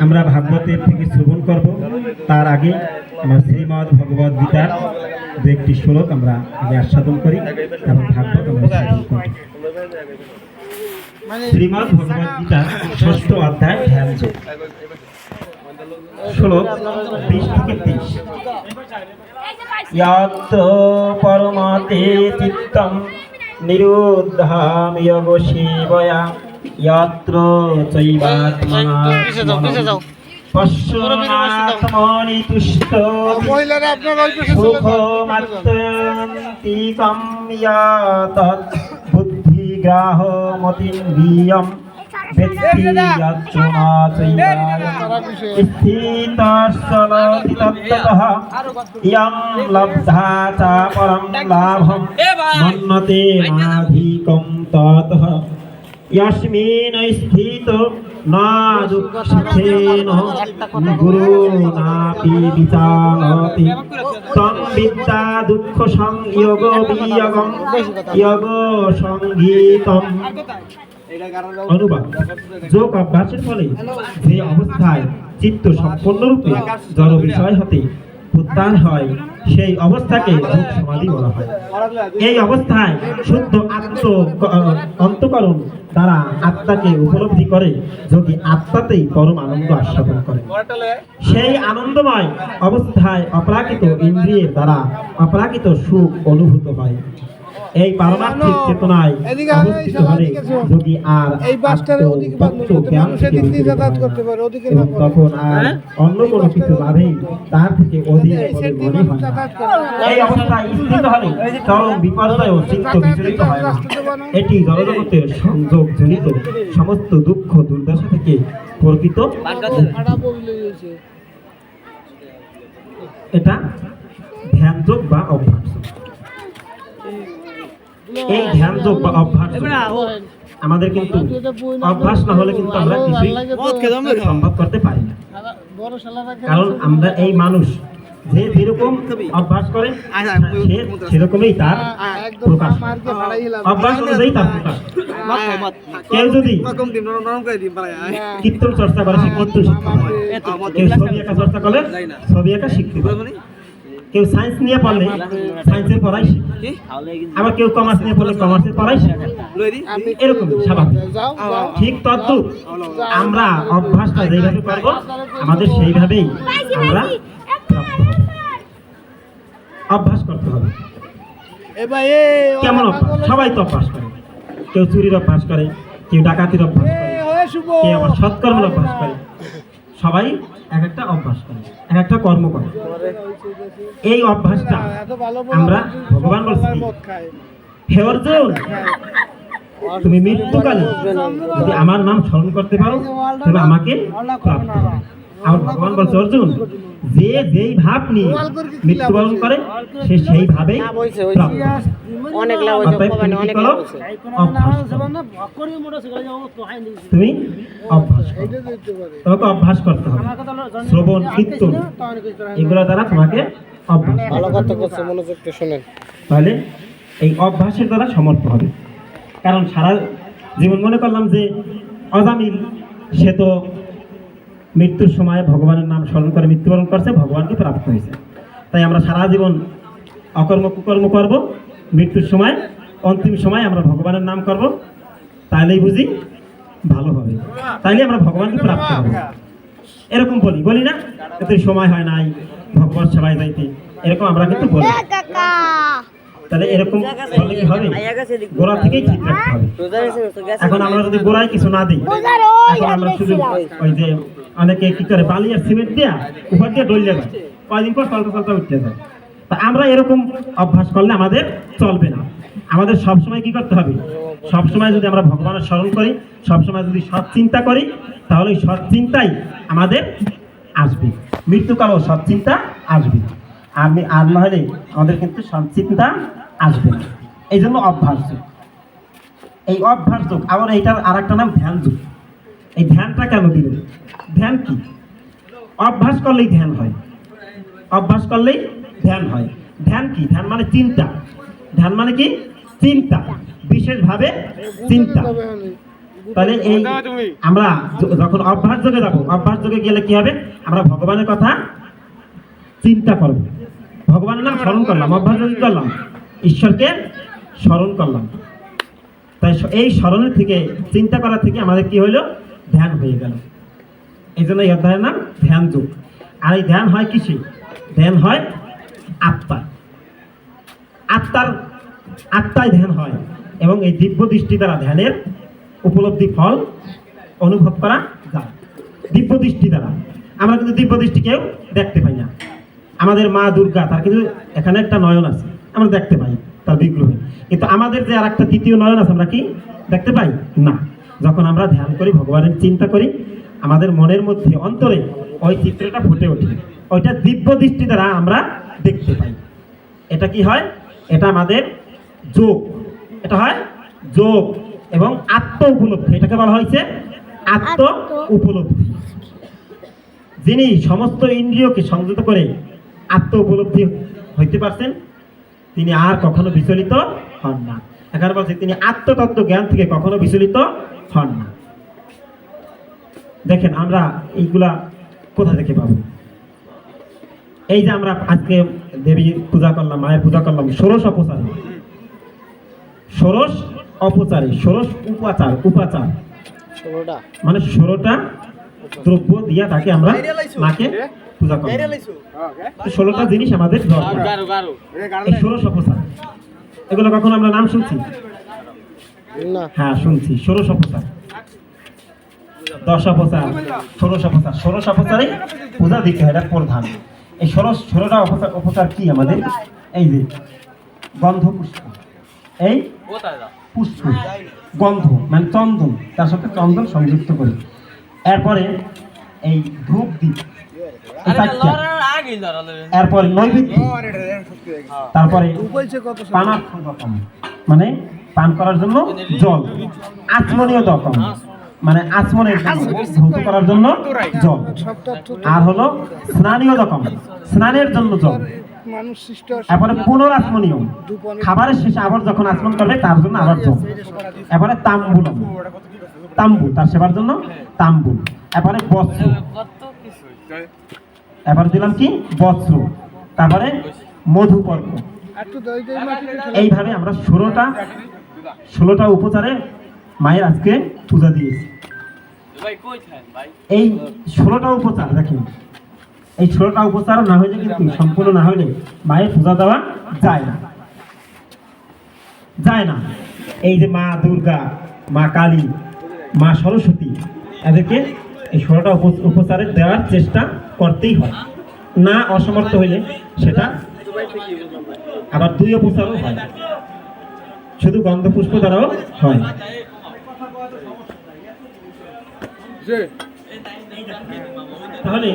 আমরা ভাগবতের থেকে শ্রবণ করব। তার আগে আমরা শ্রীমদ্ ভগবদ গীতার দু একটি শ্লোক আমরা আগে আস্বাদন করি এবং ভাগবত আমরা শ্রবণ করি। শ্রীমদ্ ভগবদ গীতা ৬ষ্ঠ অধ্যায় ধ্যান যোগ, শ্লোক ২০ থেকে ৩০। ইয়াত্র পরমাতে চিত্তম নিরুদ্ধাম যোগ সেবয়া ইয়াত্র চৈবাত্মনা পশ্যনাত্মনি তুষ্ট সুখমাত্যন্তিকম ইয়াতৎ বুদ্ধিগ্রাহমতীন্দ্রিয়ম ব্যক্তি যত্র না স্থিতঃ তত্ত্বতঃ ইয়ং লব্ধা চ পরং লাভং মন্যতে নাধিকং ততঃ यस्मिन् स्थितो न दुःखेन गुरुनापि विचालति तं विद्या दुःखसंयोगवियोगं योगसंगीतम्। অনুবাদ: যোগ অভ্যাসের ফলে যে অবস্থায় চিত্ত সম্পূর্ণরূপে জড় বিষয় হতে উদ্ধার হয় সেই অবস্থাকে যোগ সমাধি বলা হয়। এই অবস্থায় শুদ্ধ অন্তঃকরণ দ্বারা আত্মাকে উপলব্ধি করে যোগী আত্মাতেই পরম আনন্দ আস্বাদন করে। সেই আনন্দময় অবস্থায় অপ্রাকৃত ইন্দ্রিয়ের দ্বারা অপ্রাকৃত সুখ অনুভূত হয়। এই পারমার্থিক চেতনায় অবস্থিত হলে যোগী আর তখন আর অন্য কোনো কিছু লাভেই তার থেকে অধিক মনে হয় না। এই অবস্থায় স্থিত হলে চরম বিপর্যয় ও চিত্ত বিচলিত হয় না। এটি জড়জগতের সংযোগ জনিত সমস্ত দুঃখ দুর্দশা থেকে প্রকৃত। এটা ধ্যান যোগ বা অভ্যাস। এই ধ্যান যোগ বা অভ্যাস আমাদের কিন্তু অভ্যাস না হলে কিন্তু আমরা কিছুই সম্ভব করতে পারি না। কারণ আমরা এই মানুষ যে যেরকম অভ্যাস করে সে সেরকমই তার প্রকাশ, অভ্যাস অনুযায়ী তার প্রকাশ। কেউ যদি কীর্তন চর্চা করে সে কীর্তন শিখতে পারে, কেউ ছবি আঁকা চর্চা করলে ছবি আঁকা শিখতে পারে, কেউ সায়েন্স নিয়ে পড়লে সায়েন্সের পড়াই শিখে, আবার কেউ কমার্স নিয়ে পড়লে কমার্সের পড়াই শিখে। এরকম স্বাভাবিক। ঠিক তদ্রূপ আমরা অভ্যাসটা যেইভাবে করবো আমাদের সেইভাবেই আমরা অভ্যাস করতে হবে। কেমন অভ্যাস? সবাই তো অভ্যাস করে। কেউ চুরির অভ্যাস করে, কেউ ডাকাতির অভ্যাস করে, কেউ আবার সৎকর্মের অভ্যাস করে। সবাই এক একটা অভ্যাস করে, এক একটা কর্ম করে। এই অভ্যাসটা আমরা ভগবান বলছি, হে অর্জুন, তুমি মৃত্যুকালে যদি আমার নাম স্মরণ করতে পারো তবে আমাকে প্রাপ্ত হবে। আর ভগবান বলছে, অর্জুন, যে যেই ভাব নিয়ে মৃত্যুবরণ করে সে সেইভাবেই প্রাপ্ত। তুমি তোমাকে অভ্যাস করতে হবে। শ্রবণ, কীর্তন এগুলো দ্বারা তোমাকে অভ্যাস তাহলে এই অভ্যাসের দ্বারা সমর্থ হবে। কারণ সারা জীবন মনে করলাম যে অজামিল, সে তো মৃত্যুর সময় ভগবানের নাম স্মরণ করে মৃত্যুবরণ করছে, ভগবানকে প্রাপ্ত হয়েছে। তাই আমরা সারা জীবন অকর্ম কুকর্ম করব, মৃত্যুর সময় অন্তিম সময় আমরা ভগবানের নাম করব, তাহলেই বুঝি ভালো হবে, তাইলে আমরা ভগবানকে প্রাপ্ত হব। এরকম বলি না, তুই সময় হয় নাই ভগবান সেবায় যাইতে, এরকম আমরা কিন্তু বলি। তাহলে এরকম বলে কি হবে? গোড়া থেকেই ঠিক রাখতে হবে। এখন আমরা যদি গোড়ায় কিছু না দিই, এখন আমরা শুধু ওই যে অনেকে কি করে বালি আর সিমেন্ট দিয়া উপর দিয়ে ডলিয়ে যায়, কয়দিন পর চলতে চলতে উঠতে যায়। তা আমরা এরকম অভ্যাস করলে আমাদের চলবে না। আমাদের সবসময় কি করতে হবে? সবসময় যদি আমরা ভগবানের স্মরণ করি, সবসময় যদি সৎ চিন্তা করি, তাহলে ওই সৎ চিন্তাই আমাদের আসবে। মৃত্যুকালেও সৎ চিন্তা আসবে, আর না হলে আমাদের কিন্তু সৎ চিন্তা আসবে না। এই জন্য অভ্যাস যোগ। এই অভ্যাস যোগ আবার এইটার আর একটা নাম ধ্যান যোগ। এই ধ্যানটা কেন দিলেন? ধ্যান কি? অভ্যাস করলেই ধ্যান হয়, অভ্যাস করলেই ধ্যান হয়। ধ্যান কি? ধ্যান মানে চিন্তা। ধ্যান মানে কি? চিন্তা, বিশেষভাবে চিন্তা। তাহলে এই আমরা যখন অভ্যাস যোগে যাব, অভ্যাস যোগে গেলে কি হবে, আমরা ভগবানের কথা চিন্তা করব, ভগবানের নাম স্মরণ করলাম, অভ্যাস যোগে করলাম, ঈশ্বরকে স্মরণ করলাম। তাই এই স্মরণের থেকে, চিন্তা করা থেকে আমাদের কি হইলো, ধ্যান হয়ে গেল। এই জন্য এই অধ্যায়ের নাম ধ্যান যোগ। আর এই ধ্যান হয় কিসে? ধ্যান হয় আত্মা, আত্মায় ধ্যান হয়, এবং এই দিব্য দৃষ্টি দ্বারা ধ্যানের উপলব্ধি ফল অনুভব করা যায়। দিব্য দৃষ্টি দ্বারা আমরা কিন্তু দিব্য দৃষ্টি কেউ দেখতে পাই না। আমাদের মা দুর্গা, তার কিন্তু এখানে একটা নয়ন আছে, আমরা দেখতে পাই তার বিগ্রহে, কিন্তু আমাদের যে আর একটা তৃতীয় নয়ন আছে, আমরা কি দেখতে পাই না। যখন আমরা ধ্যান করি, ভগবানের চিন্তা করি, আমাদের মনের মধ্যে অন্তরে ওই চিত্রটা ফুটে ওঠে, ওইটা দিব্য দৃষ্টি দ্বারা আমরা দেখতে পাই। এটা কি হয়? এটা আমাদের যোগ, এটা হয় যোগ এবং আত্ম উপলব্ধি। এটাকে বলা হয়েছে আত্ম উপলব্ধি। যিনি সমস্ত ইন্দ্রিয়কে সংযত করে আত্ম উপলব্ধি হইতে পারছেন, তিনি আর কখনো বিচলিত হন না। এখানে বলছে তিনি আত্মতত্ত্ব জ্ঞান থেকে কখনো বিচলিত হন না। দেখেন আমরা এইগুলা কোথা থেকে পাবো? এই যে আমরা আজকে দেবী পূজা করলাম, মায়ের পূজা করলাম, ষোড়শ অপচারে, ষোড়শ অপচারে, ষোড়শ উপাচার মানে 16টা দ্রব্য দিয়া তাকে আমরা মাকে পূজা করি। 16টা জিনিস আমাদের দরকার। এই ষোড়শ অপচার, এগুলো কখন আমরা নাম শুনছি? হ্যাঁ শুনছি। ষোড়শ অপচার, 10 অপচার, ষোড়শ অপচার। ষোড়শ অপচারে পূজা দিতে হয়, এটা প্রধান। এই 16টা অপচার কি আমাদের? এই যে গন্ধ পুষ্প, এই পুষ্প গন্ধ মানে চন্দন, তার সাথে চন্দন সংযুক্ত করি। এরপরে এই ধূপ দ্বীপ, এরপরে নৈবেদ্য, তারপরে পানার্থদকম মানে পান করার জন্য জল, আচমনীয় দকম মানে আচমনের ধৌত করার জন্য জল, আর হলো স্নানীয় দকম স্নানের জন্য জল, এরপরে পুনরাচমনীয় খাবারের শেষে আবার যখন আচমন করবে তার জন্য আবার জল, এরপরে তাম্বুলম তাম্বু তার সেবার জন্য তাম্বুল, এরপরে বস্ত্র, এবার দিলাম কি বস্ত্র, তারপরে মধুপর্ক। এইভাবে আমরা 16টা উপচারে মায়ের আজকে পূজা দিয়েছি। এই 16টা উপচার দেখেন, এই 16টা উপচার না হইলে কিন্তু সম্পূর্ণ না হইলে মায়ের পূজা দেওয়া যায় না। এই যে মা দুর্গা, মা কালী, মা সরস্বতী, এদেরকে এই 16টা উপচারে দেওয়ার চেষ্টা করতেই হয়। না অসমর্থ হইলে সেটা আবার 2 উপচারও হয়, শুধু গন্ধ পুষ্প দ্বারাও হয়। তাহলে